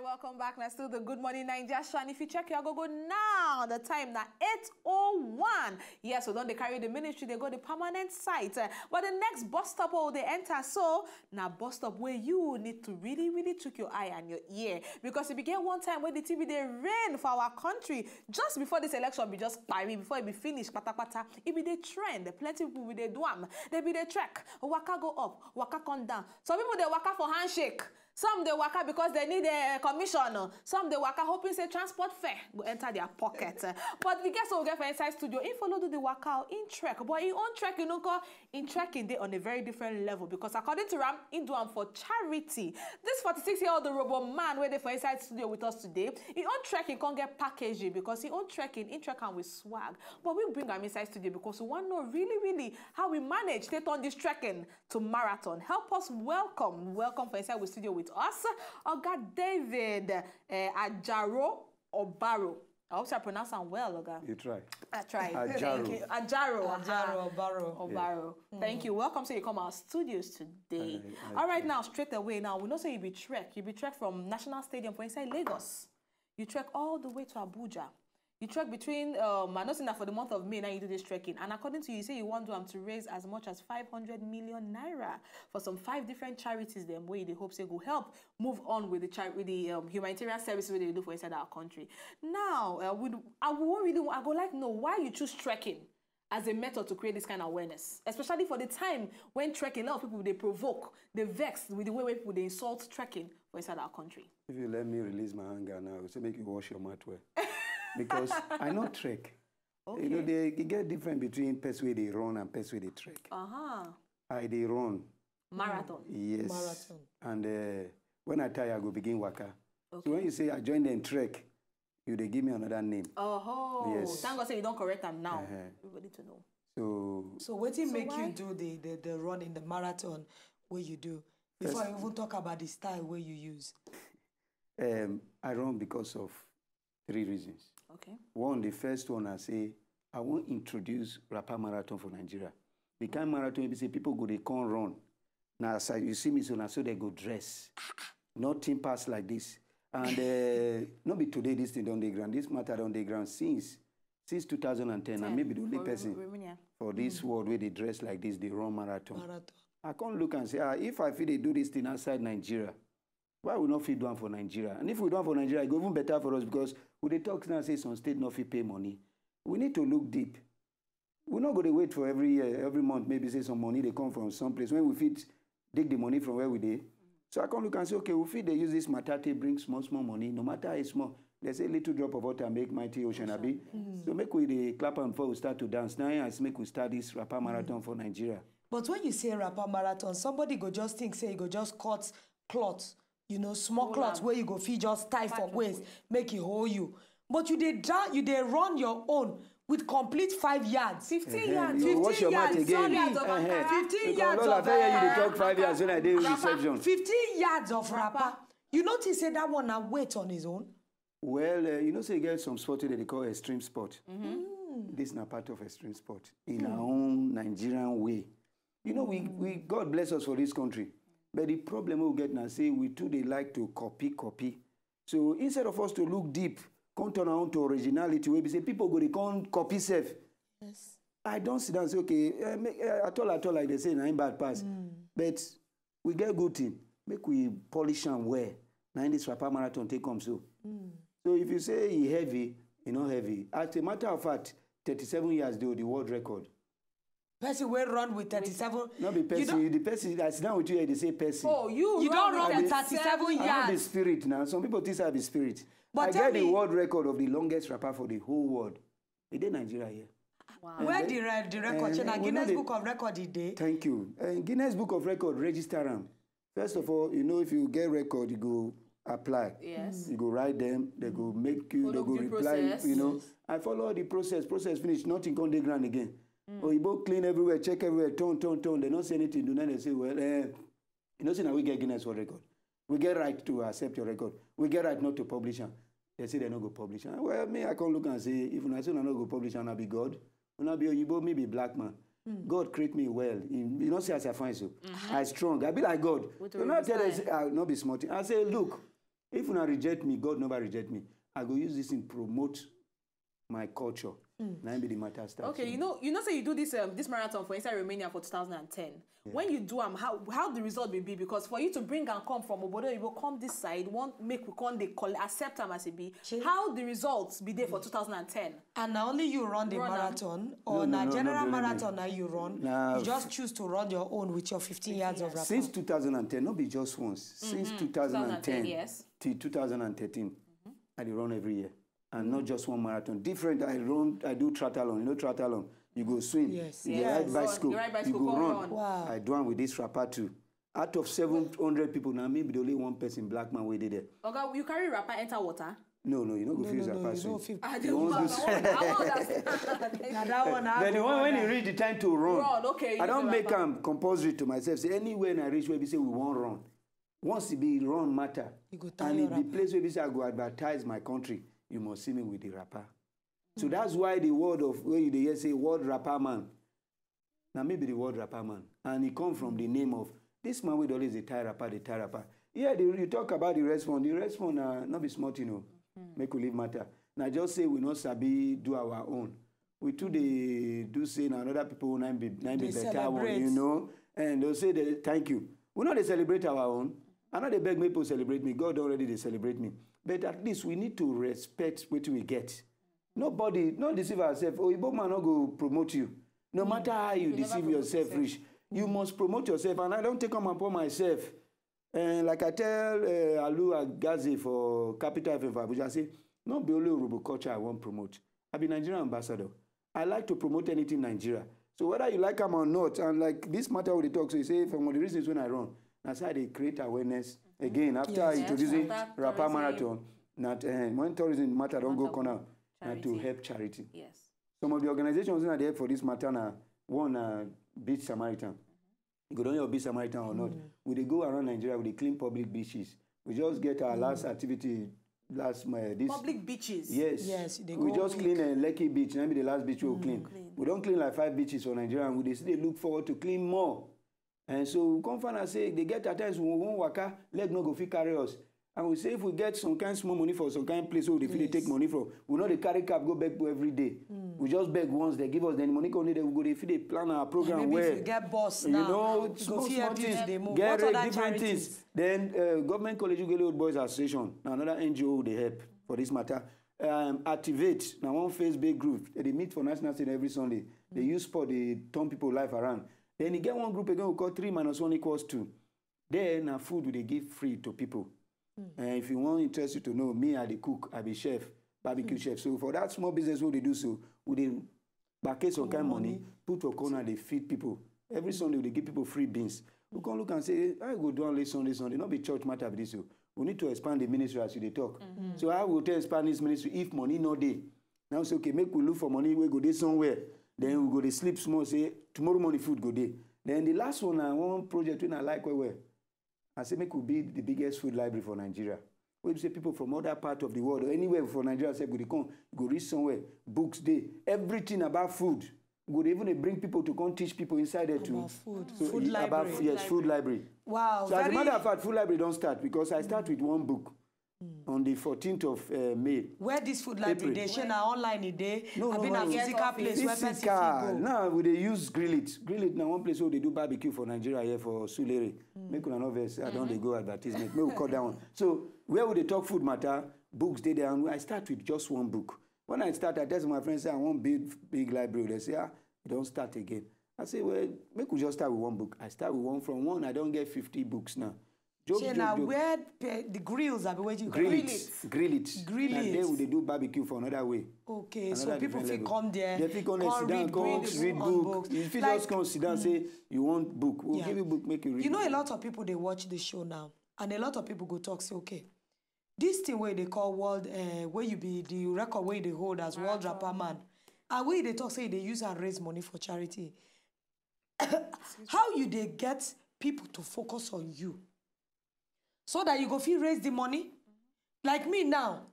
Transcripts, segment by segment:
welcome back. Let's do the Good Morning Naija show. And if you check your go now, the time now 8:01. Yes, we don't they carry the ministry, they go the permanent site. But the next bus stop will they enter. So now bus stop where you need to really took your eye and your ear. Because it began one time when the TV they ran for our country. Just before this election be just party, before it be finished, pata. It be the trend. Plenty people with the duam. They be the track. Waka go up, waka come down. Some people they waka for handshake. Some they waka because they need a commission. Some they waka hoping say transport fare go enter their pocket. But the guests will get for inside studio. In follow do the waka in trek. But in own trek, in trekking they on a very different level because according to Ram, in do for charity. This 46-year-old robo man where they for inside studio with us today. In own trekking can't get packaging because in own trekking in trek with swag. But we bring him inside studio because we want to know really how we manage to turn this trekking to marathon. Help us welcome for inside with studio with us, Oga David Ajaro Obaro. I hope I pronounce them well, Oga. You try. I tried. Ajaro. Thank you. Ajaro Obaro. Obaro. Yeah. Thank you. Welcome to you come our studios today. All right, now straight away. Now we know say you be trek. You be trek from National Stadium for inside Lagos. You trek all the way to Abuja. You trek between, I know that for the month of May, now you do this trekking. And according to you, say you want them to raise as much as 500 million naira for some 5 different charities, them where they hope say go help move on with the humanitarian services they do for inside our country. Now, I go like to know why you choose trekking as a method to create this kind of awareness, especially for the time when trekking, a lot of people, they provoke, they vex with the way people, they insult trekking for inside our country. If you let me release my anger now, I will say make you wash your mouth well. Because I know trek. Okay. You know, they get different between pets where they run and pets where they trek. They run. Marathon. Yes. Marathon. And when I tire, I go begin waka. Okay. So when you say I join them trek, they give me another name. Oh, yes. Thank God say you don't correct them now. Everybody to know. So what did make you do the run in the marathon where you do? Before I even talk about the style where you use. I run because of 3 reasons. Okay. One, the first one, I say, I want to introduce rapper marathon for Nigeria. The kind of marathon, you say people go, they can't run. Now, so you see me, so now so they go dress. Nothing pass like this. And not be today, this thing on the ground. This matter on the ground since 2010, and maybe the only person for this world where they dress like this, they run marathon. I can't look and say, if I feel they do this thing outside Nigeria, why we not feed one for Nigeria? And if we do one for Nigeria, it go even better for us because we they talk now say some state not pay money. We need to look deep. We're not going to wait for every year, every month, maybe say some money they come from some place. When we feed, take the money from where we did. So I can look and say, okay, we feed they use this matter to bring small money. No matter how small, they say little drop of water make mighty ocean abi. So make we the clap and before we start to dance. Now I make we start this rapper marathon for Nigeria. But when you say rapper marathon, somebody go just think say you go just cut cloth. You know, small cloths where you go feed just tie for waist, make it hold you. But you they run your own with complete 5 yards. 15 yards. 15 yards. 15 yards of rapper. 15 yards of you talk 5 years when I did reception. 15 yards of rapper. You notice say that one now weight on his own? Well, you know, say you get some sport that they call extreme sport. This is not part of extreme sport in our own Nigerian way. You know, we God bless us for this country. But the problem we get now, say we too, they like to copy. So instead of us to look deep, come turn around to originality, where we say people go, they can't copy self. Yes. I don't sit down and say, okay, at all, like they say, nine bad pass. But we get good thing. Make we polish and wear. Now in this rapper marathon take come so. So if you say he heavy, he not heavy. As a matter of fact, 37 years though, the world record. Person will run with 37. Not be person. The person I sit down with you, they say person. Oh, you don't run with 37 yards. I have the spirit now. Some people think I have the spirit. But I get the world record of the longest rapper for the whole world. It is Nigeria here. Wow. Where the record? Guinness Book of Record is there. Thank you. Guinness Book of Record register them. First of all, you know if you get record, you go apply. Yes. You go write them. They go make you. They go reply. Process. You know. I follow the process. Process finish. Nothing on the ground again. Or you both clean everywhere, check everywhere, turn. They don't say anything. Do not they say, well, you know, say now we get Guinness World Record. We get right to accept your record. We get right not to publish them. They say they not go publish them. Well, me, I can look and say, if I say I not go publish them, I'll be God. When I be Oyibo, me be black man. God create me well. You don't say as I find so. I strong. I be like God. You not tell us, I'll not be smart. I say, look, If una reject me, God never reject me. I go use this in promote my culture. Now be the matter start. Okay, you know, say you do this this marathon for inside Romania for 2010. Yeah. When you do how the result will be, because for you to bring and come from Obodo, you will come this side, won't make we come they accept them as it be. How the results be there for 2010? And not only you run the marathon or general marathon now you run, you just choose to run your own with your 15 yards of rapper. Since 2010, not be just once. Since 2010 yes. till 2013, I run every year. And not just one marathon. Different, I do triathlon. You know triathlon? You go swim. Yes. You ride bicycle. You go run. Wow. I do one with this rapper too. Out of 700 people, now maybe the only one person, black man, we did it. Okay, you carry rapper enter water? No, you don't go feel rapper swim. I don't understand. Then the one when you reach the time to run, okay, I don't make them compulsory to myself. Say anywhere I reach where we say we won't run. Once it be run matter, and it be place where we say I go advertise my country, you must see me with the rapper. So that's why the word of, where you hear say, word rapper man. Now maybe the word rapper man. And it come from the name of, this man with always the tie rapper. Yeah, you talk about the response. The response, not be smart, you know. Make we live matter. Now just say we not sabi do our own. We too they do say now other people nine be better one, you know. And they'll say thank you. We know they celebrate our own. I know they beg me people celebrate me. God already they celebrate me. But at least we need to respect what we get. Nobody, not deceive ourselves. Oh, Igbo man not go promote you. No matter how you deceive yourself, Rich, you must promote yourself. And I don't take on upon myself. And like I tell Alu Agazi for Capital FM for Abuja, I say, not be only Yoruba culture I want to promote. I be Nigerian ambassador. I like to promote anything in Nigeria. So whether you like them or not, and like this matter with the talk, so you say, from one of the reasons when I run, that's how they create awareness. Again, after introducing Rapper Marathon, not when tourism matter don't go corner, to help charity. Yes. Some of the organizations that are there for this matter now, one Beach Samaritan. You go down your Beach Samaritan or not. We they go around Nigeria with the clean public beaches. We just get our last activity this public beaches. Yes. We just clean Lekki Beach. Maybe the last beach we will clean. We don't clean like 5 beaches for Nigeria, and they look forward to clean more. And so we come find and say they get at times when we won't waka, leg no go fit carry us. And we say if we get some kind of small money for some kind of place where they feel they take money from, we know they carry cab go beg every day. We just beg once, they give us the money only they go, they feel they plan our program maybe where if you get boss you now, know, small things, get different things. Then government college Ugele Old Boys Association, another NGO they help for this matter. Activate now one Facebook group. They meet for national state every Sunday. They use sport, they turn people life around. Then you get one group again we call 3 - 1 = 2. Then now food they give free to people. If you want interested to know, me I the cook, I be chef, barbecue chef. So for that small business what they do so, we they back some kind of money, put for corner, they feed people. Every Sunday they give people free beans. We can look and say, I go do only Sunday, not be church matter of this. So we need to expand the ministry as you they talk. So I will tell expand this ministry if money no day. Now say okay, make we look for money, we go there somewhere. Then we go to sleep small, say tomorrow morning food go there. Then the last one project when I like where. I say make we be the biggest food library for Nigeria. We say people from other part of the world or anywhere for Nigeria say go read somewhere, books day, everything about food. Go even bring people to come teach people inside there too. Food. So Food library. Food library. Wow. So as a matter of fact, food library don't start because I start with one book on the 14th of May. Where this food library they share now online a day. No, I've been a physical place where person go. Now we they use grill it now one place where they do barbecue for Nigeria here for Sulere. Make una know I don't they go advertisement. Make we cut that one. So where would they talk food matter? Books they there, and I start with just one book. When I start, I tell my friends say I want big library. They say don't start again. I say well, make we just start with one book. I start with one from one. I don't get 50 books now. Now where the grills are waiting. Grill it. And then they do barbecue for another way. Okay, another so people feel come there. They feel come sit down, read books. If you just come sit down, say you want book, we'll give you book, make you read. You know, a lot of people they watch the show now, and a lot of people go talk say, okay, this thing where they call world, where you be the record where they hold as World Rapper Man, and where they talk say they use and raise money for charity. How you they get people to focus on you? So that you go feel raise the money. Like me now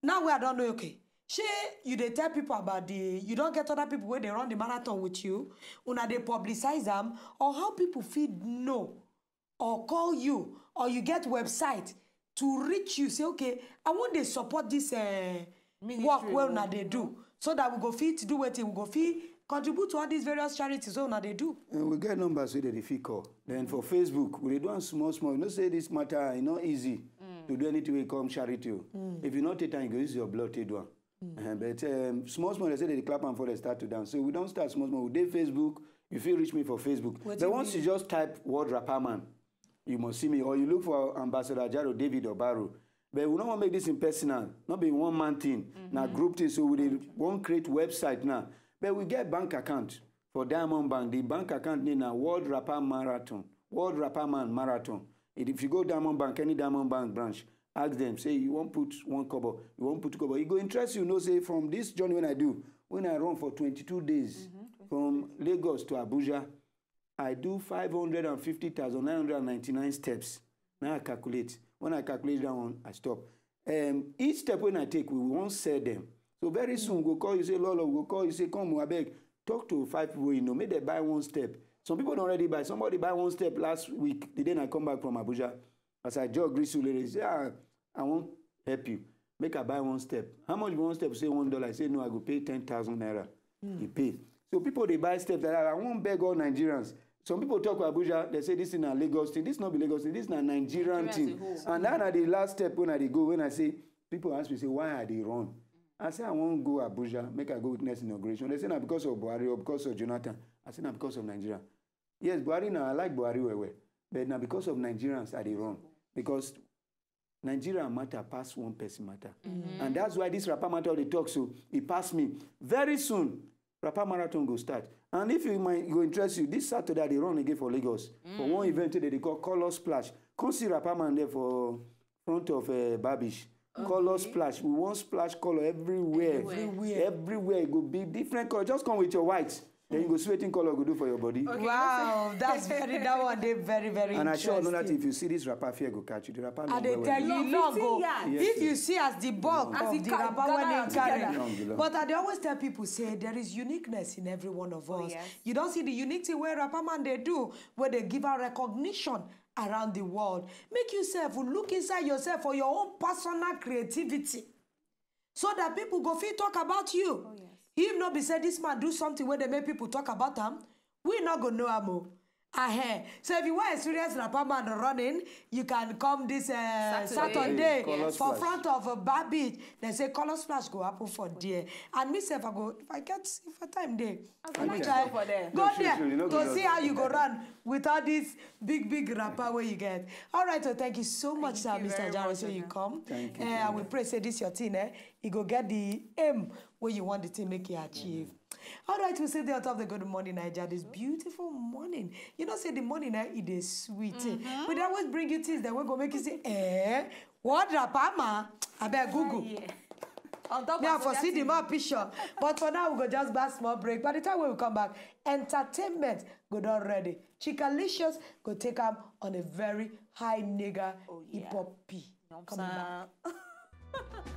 where I don't know, okay. Shey, you they tell people about you don't get other people where they run the marathon with you, una they publicize them, or how people feel know, or call you, or you get website to reach you, say, okay, I want to support this work well now they do, so that we go fit do what we go fit contribute to all these various charities so now they do. And we get numbers so that they fit call. Then for Facebook, we do one small. You know, say this matter, you know, easy to do anything we come charity. If you not take time, you go use your blood to do one. But small, they say they clap and for they start to dance. So we don't start small. We do Facebook. You feel reach me for Facebook. But once you just type word rapper man, you must see me. Or you look for Ambassador Jaro, David or Barrow. But we don't want to make this impersonal, not be one man thing. Now group thing, so we won't create website now. But we get bank account for Diamond Bank. The bank account name now World Rapper Marathon. World Rapper Man Marathon. If you go Diamond Bank, any Diamond Bank branch, ask them, say you won't put 1 kobo, you won't put 2 kobo. It go interest you, know, say from this journey when I run for 22 days from Lagos to Abuja, I do 550,999 steps. Now I calculate. When I calculate that one, I stop. Each step when I take, we won't sell them. So very soon, we'll call you, say, Lolo, we'll call you, say, come, Wabeg, talk to 5 people, you know, make them buy 1 step. Some people don't already buy. Somebody buy 1 step last week. The day I come back from Abuja, as I jog Grisu lady, say, I won't help you. Make I buy 1 step. How much 1 step? Say $1. I say, no, I go pay 10,000 naira. You pay. So people, they buy steps. I won't beg all Nigerians. Some people talk about Abuja, they say this is a Lagos thing. This not be Lagos thing. This is a Nigerian thing. And that are the last step when I go, when I say, people ask me, say, why are they run? I say, I won't go Abuja, make I go witness inauguration. They say, not because of Buhari or because of Jonathan. I say, not because of Nigeria. Yes, Buhari now, I like Buhari well. But now because of Nigerians, I they run. Because Nigeria matter pass one person matter. And that's why this rapper matter they talk, so it passed me. Very soon, Rapper Marathon go start. And if it might go interest you, this Saturday they run again for Lagos. For one event today, they call Color Splash. Come see Rapper Man there for front of Babish. Color splash. We want splash color everywhere. Everywhere. It go be different color. Just come with your white. Then you go sweating color go do for your body. Okay, wow, that's that one they very and I sure know that interesting. if you see this rapper fear go catch you. The rapper And they tell you long go. Yes, If you see as the bulk As of the the car- rapper when gather they carry. together. But I dey always tell people say there is uniqueness in every one of us. yes. You don't see the unique thing where rapper man they do, where they give out recognition around the world. Make yourself look inside yourself for your own personal creativity. So that people go feel talk about you. Oh, yes. If not be said this man do something where they make people talk about him, we not gonna know him. So if you want a serious rapper man running, you can come this Saturday Color for Splash. front of Bar Beach. They say Color Splash go happen for there. And myself, I go, if I time there, I might try go for there. go No, there sure, you know, to go see there. how you go run with all this big rapper where you get. All right, so thank you so much, sir, you Mr. very Jaro, much, so you Oga. come. Thank you. And we pray say this your thing, you go get the aim where you want the thing make you achieve. All right, we sit there on top of the Good Morning Naija this beautiful morning. You know, say the morning it is sweet. We dey always bring you things that we go make you say, what rapper man? I bet Google. On top Me of I for see the more picture. But for now, we go just buy small break. By the time we come back, entertainment go done ready. Chikalicious go take up on a very high nigga hip hop P. Coming back.